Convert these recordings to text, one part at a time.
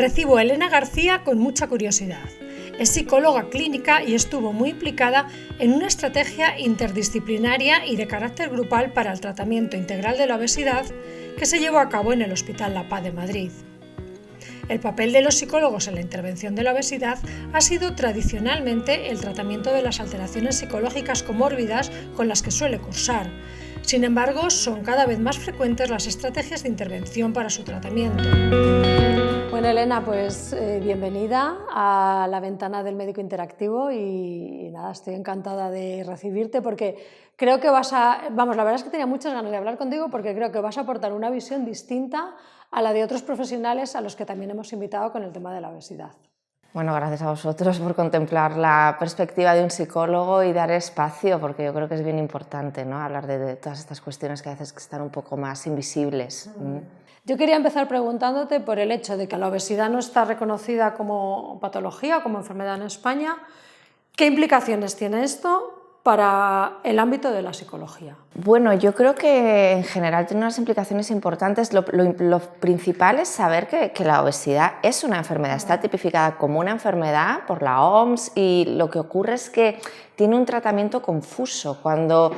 Recibo a Elena García con mucha curiosidad. Es psicóloga clínica y estuvo muy implicada en una estrategia interdisciplinaria y de carácter grupal para el tratamiento integral de la obesidad que se llevó a cabo en el Hospital La Paz de Madrid. El papel de los psicólogos en la intervención de la obesidad ha sido tradicionalmente el tratamiento de las alteraciones psicológicas comórbidas con las que suele cursar. Sin embargo, son cada vez más frecuentes las estrategias de intervención para su tratamiento. Bueno, Elena, pues bienvenida a la ventana del médico interactivo y nada, estoy encantada de recibirte porque creo que la verdad es que tenía muchas ganas de hablar contigo porque creo que vas a aportar una visión distinta a la de otros profesionales a los que también hemos invitado con el tema de la obesidad. Bueno, gracias a vosotros por contemplar la perspectiva de un psicólogo y dar espacio, porque yo creo que es bien importante, ¿no?, hablar de todas estas cuestiones que a veces están un poco más invisibles. Yo quería empezar preguntándote por el hecho de que la obesidad no está reconocida como patología, como enfermedad en España. ¿Qué implicaciones tiene esto para el ámbito de la psicología? Bueno, yo creo que en general tiene unas implicaciones importantes. Lo principal es saber que la obesidad es una enfermedad, está tipificada como una enfermedad por la OMS y lo que ocurre es que tiene un tratamiento confuso, cuando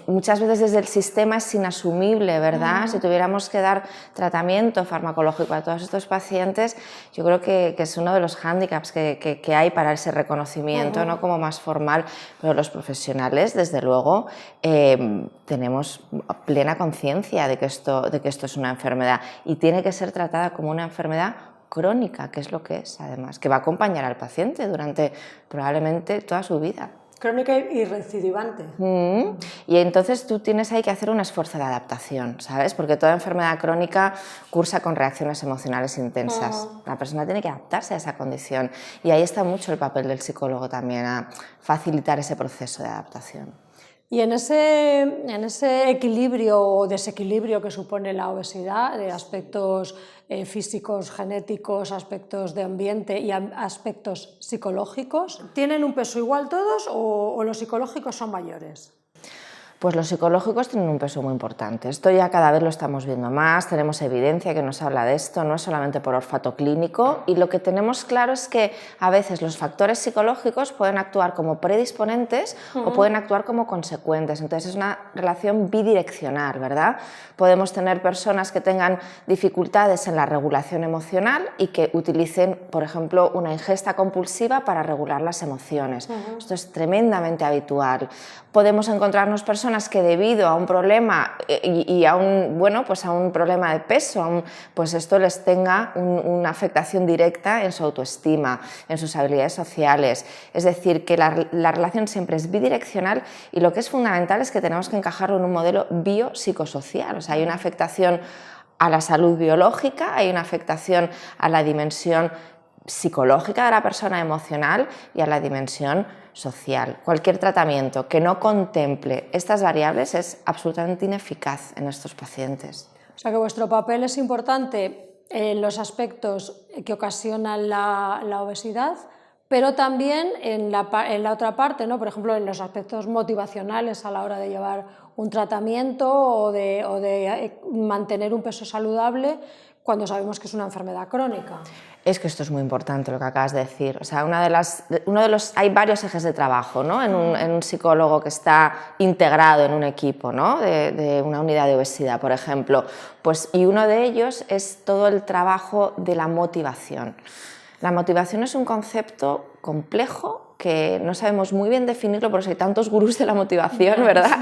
muchas veces desde el sistema es inasumible, ¿verdad? Si tuviéramos que dar tratamiento farmacológico a todos estos pacientes, yo creo que es uno de los hándicaps que hay para ese reconocimiento, ¿no?, como más formal, pero los profesionales, desde luego, tenemos plena conciencia de que esto es una enfermedad y tiene que ser tratada como una enfermedad crónica, que es lo que es, además, que va a acompañar al paciente durante probablemente toda su vida. Crónica y recidivante. Y entonces tú tienes ahí que hacer un esfuerzo de adaptación, ¿sabes? Porque toda enfermedad crónica cursa con reacciones emocionales intensas. La persona tiene que adaptarse a esa condición y ahí está mucho el papel del psicólogo también, a facilitar ese proceso de adaptación. Y en ese equilibrio o desequilibrio que supone la obesidad, de aspectos físicos, genéticos, aspectos de ambiente y aspectos psicológicos, ¿tienen un peso igual todos o los psicológicos son mayores? Pues los psicológicos tienen un peso muy importante. Esto ya cada vez lo estamos viendo más, tenemos evidencia que nos habla de esto, no es solamente por olfato clínico, y lo que tenemos claro es que a veces los factores psicológicos pueden actuar como predisponentes o pueden actuar como consecuentes, entonces es una relación bidireccional, ¿verdad? Podemos tener personas que tengan dificultades en la regulación emocional y que utilicen, por ejemplo, una ingesta compulsiva para regular las emociones. Esto es tremendamente habitual. Podemos encontrarnos personas que debido a un problema y a un problema de peso, pues esto les tenga una afectación directa en su autoestima, en sus habilidades sociales. Es decir, que la relación siempre es bidireccional y lo que es fundamental es que tenemos que encajarlo en un modelo biopsicosocial. O sea, hay una afectación a la salud biológica, hay una afectación a la dimensión psicológica de la persona, emocional, y a la dimensión social. Cualquier tratamiento que no contemple estas variables es absolutamente ineficaz en estos pacientes. O sea que vuestro papel es importante en los aspectos que ocasionan la obesidad, pero también en la otra parte, ¿no? Por ejemplo, en los aspectos motivacionales a la hora de llevar un tratamiento o de mantener un peso saludable cuando sabemos que es una enfermedad crónica. Es que esto es muy importante lo que acabas de decir. O sea, hay varios ejes de trabajo, ¿no?, en un psicólogo que está integrado en un equipo, ¿no?, de una unidad de obesidad, por ejemplo. Y uno de ellos es todo el trabajo de la motivación. La motivación es un concepto complejo que no sabemos muy bien definirlo, por eso hay tantos gurús de la motivación, ¿verdad?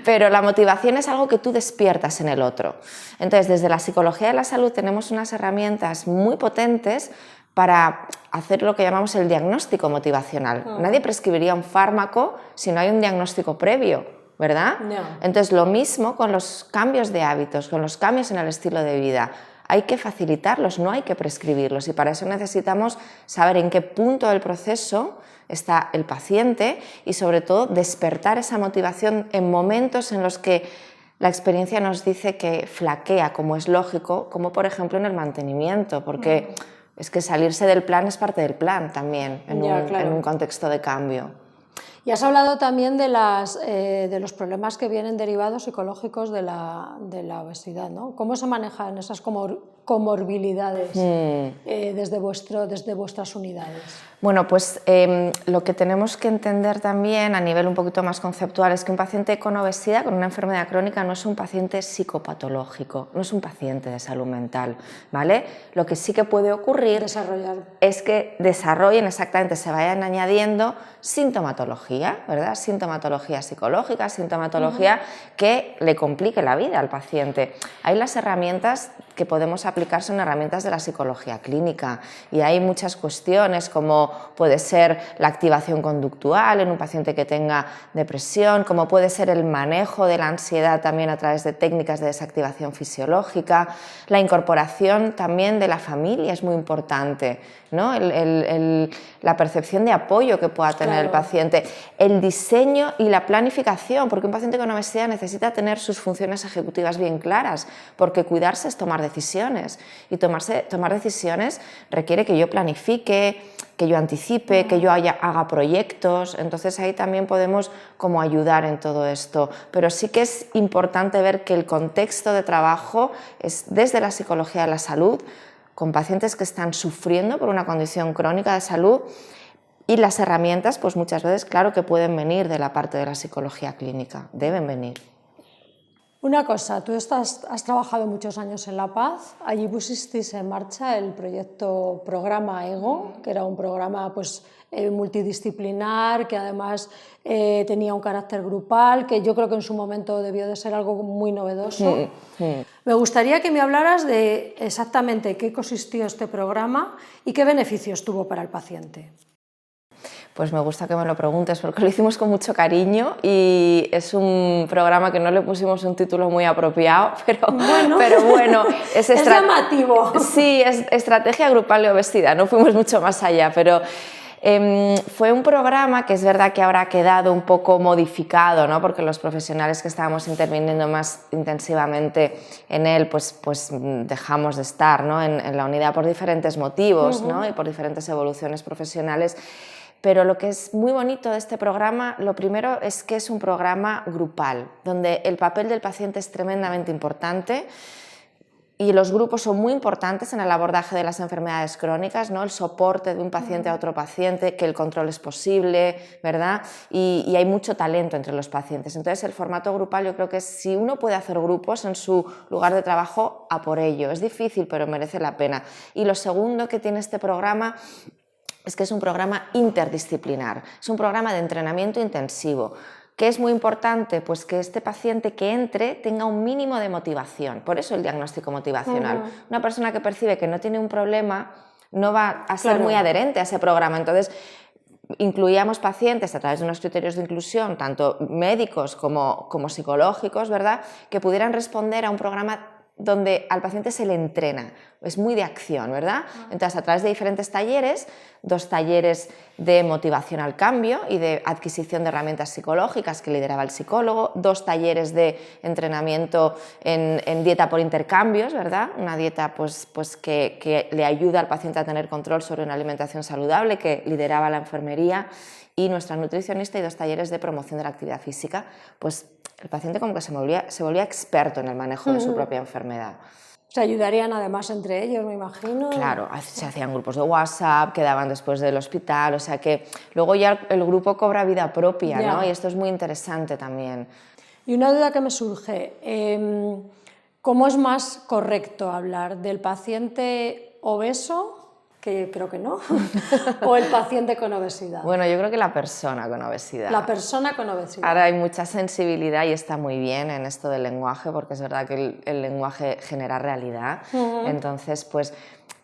Pero la motivación es algo que tú despiertas en el otro. Entonces, desde la psicología de la salud tenemos unas herramientas muy potentes para hacer lo que llamamos el diagnóstico motivacional. Nadie prescribiría un fármaco si no hay un diagnóstico previo, ¿verdad? No. Entonces, lo mismo con los cambios de hábitos, con los cambios en el estilo de vida. Hay que facilitarlos, no hay que prescribirlos, y para eso necesitamos saber en qué punto del proceso está el paciente y, sobre todo, despertar esa motivación en momentos en los que la experiencia nos dice que flaquea, como es lógico, como por ejemplo en el mantenimiento, porque es que salirse del plan es parte del plan también, en un contexto de cambio. Y has hablado también de los problemas que vienen derivados psicológicos de la obesidad, ¿no? ¿Cómo se manejan esas comorbilidades desde vuestras unidades? Bueno, pues lo que tenemos que entender también a nivel un poquito más conceptual es que un paciente con obesidad, con una enfermedad crónica, no es un paciente psicopatológico, no es un paciente de salud mental, ¿vale? Lo que sí que puede ocurrir es que desarrollen exactamente, se vayan añadiendo sintomatología, ¿verdad? Sintomatología psicológica, sintomatología que le complique la vida al paciente. Hay las herramientas que podemos aplicar, son herramientas de la psicología clínica y hay muchas cuestiones como puede ser la activación conductual en un paciente que tenga depresión, como puede ser el manejo de la ansiedad también a través de técnicas de desactivación fisiológica, la incorporación también de la familia es muy importante, ¿no? La percepción de apoyo que pueda tener el paciente, el diseño y la planificación, porque un paciente con obesidad necesita tener sus funciones ejecutivas bien claras, porque cuidarse es tomar decisiones y tomar decisiones requiere que yo planifique, que yo anticipe, que yo haga proyectos, entonces ahí también podemos como ayudar en todo esto, pero sí que es importante ver que el contexto de trabajo es desde la psicología de la salud, con pacientes que están sufriendo por una condición crónica de salud y las herramientas, pues muchas veces, claro que pueden venir de la parte de la psicología clínica, deben venir. Una cosa, tú has trabajado muchos años en La Paz, allí pusisteis en marcha el proyecto Programa EGO, que era un programa pues, multidisciplinar, que además tenía un carácter grupal, que yo creo que en su momento debió de ser algo muy novedoso. Me gustaría que me hablaras de exactamente qué consistió este programa y qué beneficios tuvo para el paciente. Pues me gusta que me lo preguntes porque lo hicimos con mucho cariño y es un programa que no le pusimos un título muy apropiado, pero bueno es llamativo. Sí, es estrategia grupal de obesidad, no fuimos mucho más allá, pero fue un programa que es verdad que ahora ha quedado un poco modificado, ¿no? Porque los profesionales que estábamos interviniendo más intensivamente en él, pues dejamos de estar, ¿no? en la unidad por diferentes motivos, ¿no? Y por diferentes evoluciones profesionales. Pero lo que es muy bonito de este programa, lo primero es que es un programa grupal, donde el papel del paciente es tremendamente importante y los grupos son muy importantes en el abordaje de las enfermedades crónicas, ¿no? El soporte de un paciente a otro paciente, que el control es posible, ¿verdad? Y hay mucho talento entre los pacientes. Entonces, el formato grupal yo creo que si uno puede hacer grupos en su lugar de trabajo, a por ello. Es difícil, pero merece la pena. Y lo segundo que tiene este programa es que es un programa interdisciplinar, es un programa de entrenamiento intensivo. ¿Qué es muy importante? Pues que este paciente que entre tenga un mínimo de motivación, por eso el diagnóstico motivacional. Una persona que percibe que no tiene un problema no va a ser muy adherente a ese programa, entonces incluíamos pacientes a través de unos criterios de inclusión, tanto médicos como psicológicos, ¿verdad?, que pudieran responder a un programa donde al paciente se le entrena, es muy de acción, ¿verdad? Entonces, a través de diferentes talleres, 2 talleres de motivación al cambio y de adquisición de herramientas psicológicas que lideraba el psicólogo, 2 talleres de entrenamiento en dieta por intercambios, ¿verdad? Una dieta pues que le ayuda al paciente a tener control sobre una alimentación saludable que lideraba la enfermería y nuestra nutricionista, y 2 talleres de promoción de la actividad física, pues el paciente como que se volvía experto en el manejo de su propia enfermedad. Se ayudarían además entre ellos, me imagino. Claro, se hacían grupos de WhatsApp, quedaban después del hospital, o sea que luego ya el grupo cobra vida propia, ¿no? Y esto es muy interesante también. Y una duda que me surge, ¿cómo es más correcto hablar del paciente obeso, que creo que no, o el paciente con obesidad? Bueno, yo creo que la persona con obesidad. La persona con obesidad. Ahora hay mucha sensibilidad y está muy bien en esto del lenguaje, porque es verdad que el lenguaje genera realidad, entonces pues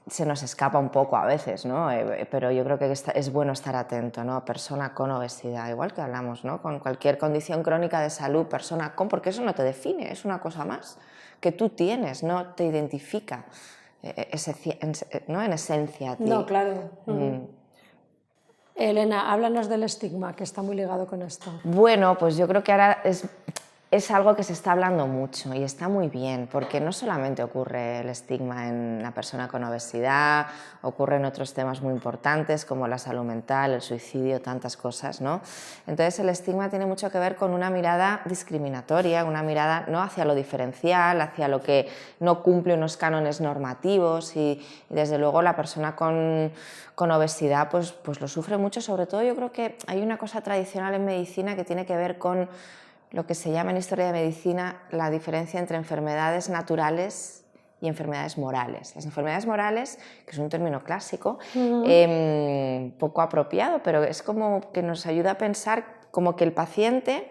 se nos escapa un poco a veces, ¿no? Pero yo creo que es bueno estar atento, ¿no? Persona con obesidad, igual que hablamos, ¿no? Con cualquier condición crónica de salud, persona con, porque eso no te define, es una cosa más que tú tienes, no te identifica. ¿No? En esencia a ti. No, claro. Elena, háblanos del estigma, que está muy ligado con esto. Bueno, pues yo creo que ahora Es algo que se está hablando mucho y está muy bien, porque no solamente ocurre el estigma en la persona con obesidad, ocurren otros temas muy importantes como la salud mental, el suicidio, tantas cosas, ¿no? Entonces el estigma tiene mucho que ver con una mirada discriminatoria, una mirada no hacia lo diferencial, hacia lo que no cumple unos cánones normativos y desde luego la persona con obesidad pues lo sufre mucho. Sobre todo yo creo que hay una cosa tradicional en medicina que tiene que ver con lo que se llama en historia de medicina la diferencia entre enfermedades naturales y enfermedades morales. Las enfermedades morales, que es un término clásico, poco apropiado, pero es como que nos ayuda a pensar como que el paciente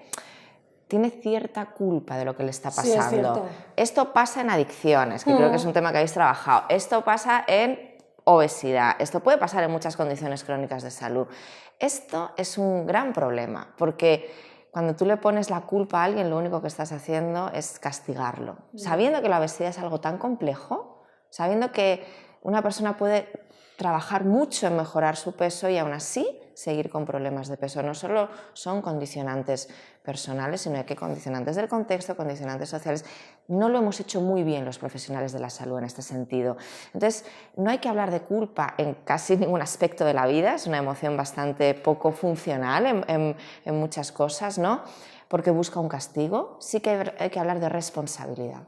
tiene cierta culpa de lo que le está pasando. Sí, es cierto. Esto pasa en adicciones, que creo que es un tema que habéis trabajado. Esto pasa en obesidad. Esto puede pasar en muchas condiciones crónicas de salud. Esto es un gran problema, porque cuando tú le pones la culpa a alguien, lo único que estás haciendo es castigarlo. Sabiendo que la obesidad es algo tan complejo, sabiendo que una persona puede trabajar mucho en mejorar su peso y aún así seguir con problemas de peso. No solo son condicionantes personales, sino que condicionantes del contexto, condicionantes sociales. No lo hemos hecho muy bien los profesionales de la salud en este sentido. Entonces, no hay que hablar de culpa en casi ningún aspecto de la vida, es una emoción bastante poco funcional en muchas cosas, ¿no? Porque busca un castigo. Sí que hay que hablar de responsabilidad,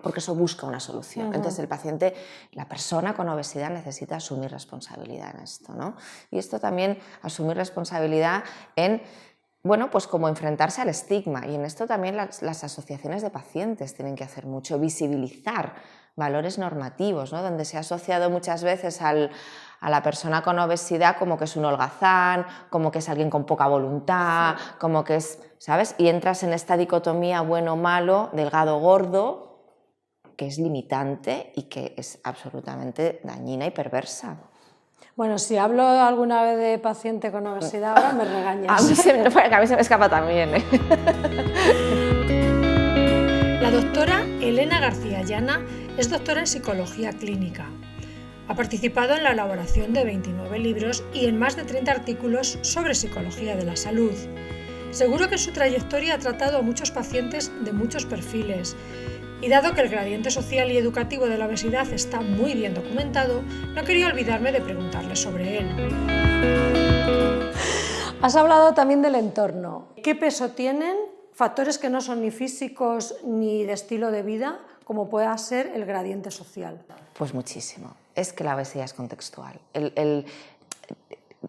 porque eso busca una solución. Entonces el paciente, la persona con obesidad necesita asumir responsabilidad en esto, ¿no? Y esto también, asumir responsabilidad en, bueno, pues como enfrentarse al estigma, y en esto también las asociaciones de pacientes tienen que hacer mucho, visibilizar valores normativos, ¿no? Donde se ha asociado muchas veces a la persona con obesidad como que es un holgazán, como que es alguien con poca voluntad, como que es, ¿sabes? Y entras en esta dicotomía bueno-malo, delgado-gordo, que es limitante y que es absolutamente dañina y perversa. Bueno, si hablo alguna vez de paciente con obesidad, ahora me regañas. A mí se me escapa también, ¿eh? La doctora Elena García Llana es doctora en Psicología Clínica. Ha participado en la elaboración de 29 libros y en más de 30 artículos sobre psicología de la salud. Seguro que en su trayectoria ha tratado a muchos pacientes de muchos perfiles. Y dado que el gradiente social y educativo de la obesidad está muy bien documentado, no quería olvidarme de preguntarle sobre él. Has hablado también del entorno. ¿Qué peso tienen factores que no son ni físicos ni de estilo de vida, como pueda ser el gradiente social? Pues muchísimo. Es que la obesidad es contextual.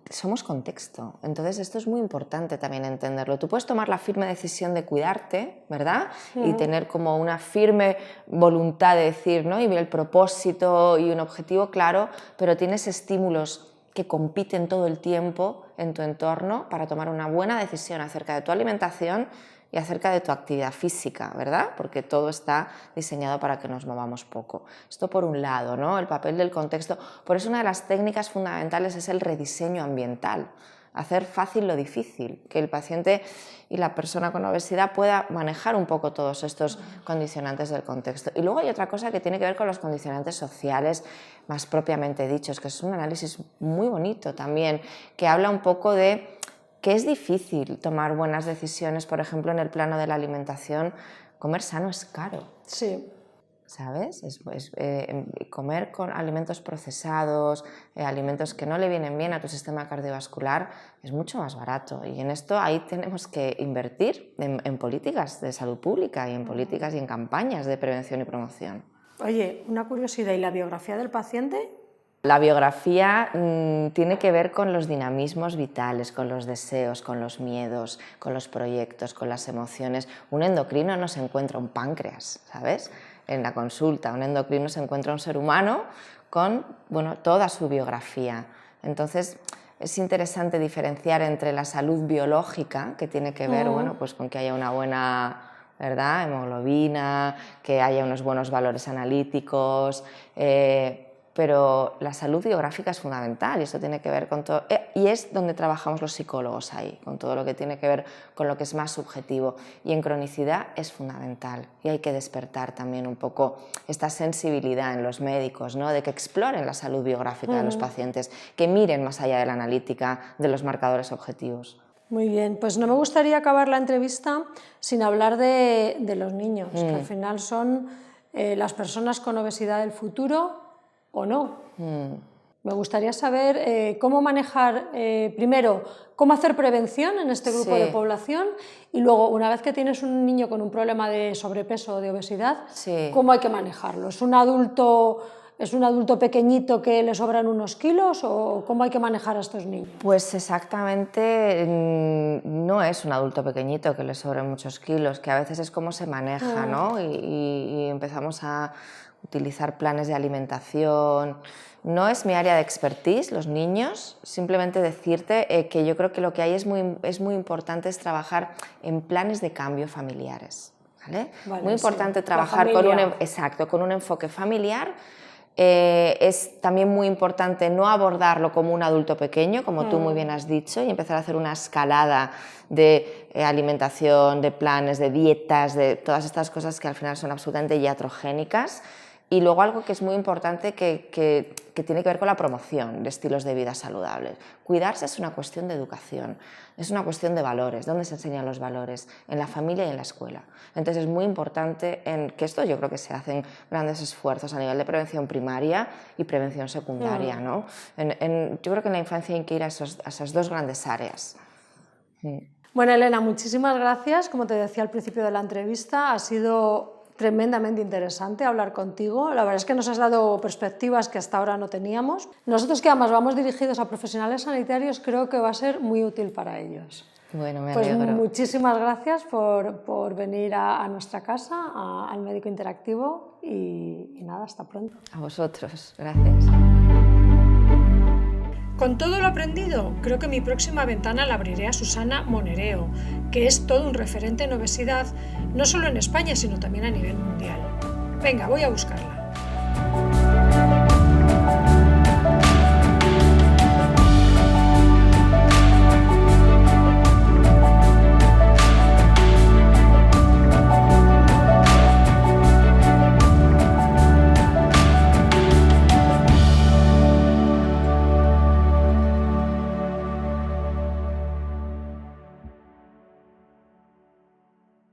Somos contexto, entonces esto es muy importante también entenderlo. Tú puedes tomar la firme decisión de cuidarte, ¿verdad? Y tener como una firme voluntad de decir, ¿no? Y el propósito y un objetivo claro, pero tienes estímulos que compiten todo el tiempo en tu entorno para tomar una buena decisión acerca de tu alimentación y acerca de tu actividad física, ¿verdad? Porque todo está diseñado para que nos movamos poco. Esto por un lado, ¿no? El papel del contexto. Por eso una de las técnicas fundamentales es el rediseño ambiental. Hacer fácil lo difícil, que el paciente y la persona con obesidad pueda manejar un poco todos estos condicionantes del contexto. Y luego hay otra cosa que tiene que ver con los condicionantes sociales más propiamente dichos, que es un análisis muy bonito también, que habla un poco de que es difícil tomar buenas decisiones, por ejemplo, en el plano de la alimentación. Comer sano es caro. Sí. ¿Sabes? Comer con alimentos procesados, alimentos que no le vienen bien a tu sistema cardiovascular, es mucho más barato. Y en esto ahí tenemos que invertir en políticas de salud pública y en políticas y en campañas de prevención y promoción. Oye, una curiosidad, ¿y la biografía del paciente? La biografía tiene que ver con los dinamismos vitales, con los deseos, con los miedos, con los proyectos, con las emociones. Un endocrino no se encuentra un páncreas, ¿sabes? En la consulta, un endocrino se encuentra un ser humano con, bueno, toda su biografía. Entonces, es interesante diferenciar entre la salud biológica, que tiene que ver, bueno, pues con que haya una buena, ¿verdad?, hemoglobina, que haya unos buenos valores analíticos, pero la salud biográfica es fundamental y eso tiene que ver con todo, y es donde trabajamos los psicólogos ahí, con todo lo que tiene que ver con lo que es más subjetivo, y en cronicidad es fundamental y hay que despertar también un poco esta sensibilidad en los médicos, ¿no? De que exploren la salud biográfica de los pacientes, que miren más allá de la analítica, de los marcadores objetivos. Muy bien, pues no me gustaría acabar la entrevista sin hablar de los niños, que al final son las personas con obesidad del futuro o no. Me gustaría saber cómo manejar, primero, cómo hacer prevención en este grupo de población y luego, una vez que tienes un niño con un problema de sobrepeso o de obesidad, cómo hay que manejarlo. ¿Es un adulto pequeñito que le sobran unos kilos o cómo hay que manejar a estos niños? Pues exactamente no es un adulto pequeñito que le sobren muchos kilos, que a veces es cómo se maneja, ¿no? Y empezamos a utilizar planes de alimentación. No es mi área de expertise, los niños, simplemente decirte que yo creo que lo que hay es muy importante es trabajar en planes de cambio familiares, ¿vale? Muy importante trabajar con un enfoque familiar. Es también muy importante no abordarlo como un adulto pequeño, como tú muy bien has dicho, y empezar a hacer una escalada de alimentación, de planes, de dietas, de todas estas cosas que al final son absolutamente iatrogénicas. Y luego algo que es muy importante que tiene que ver con la promoción de estilos de vida saludables. Cuidarse es una cuestión de educación, es una cuestión de valores. ¿Dónde se enseñan los valores? En la familia y en la escuela. Entonces es muy importante que esto yo creo que se hacen grandes esfuerzos a nivel de prevención primaria y prevención secundaria, ¿no? Yo creo que en la infancia hay que ir a esas dos grandes áreas. Bueno, Elena, muchísimas gracias. Como te decía al principio de la entrevista, ha sido tremendamente interesante hablar contigo. La verdad es que nos has dado perspectivas que hasta ahora no teníamos. Nosotros, que además vamos dirigidos a profesionales sanitarios, creo que va a ser muy útil para ellos. Bueno, me alegro. Pues muchísimas gracias por venir a nuestra casa, al Médico Interactivo, y nada, hasta pronto. A vosotros, gracias. Con todo lo aprendido, creo que mi próxima ventana la abriré a Susana Monereo, que es todo un referente en obesidad, no solo en España, sino también a nivel mundial. Venga, voy a buscarla.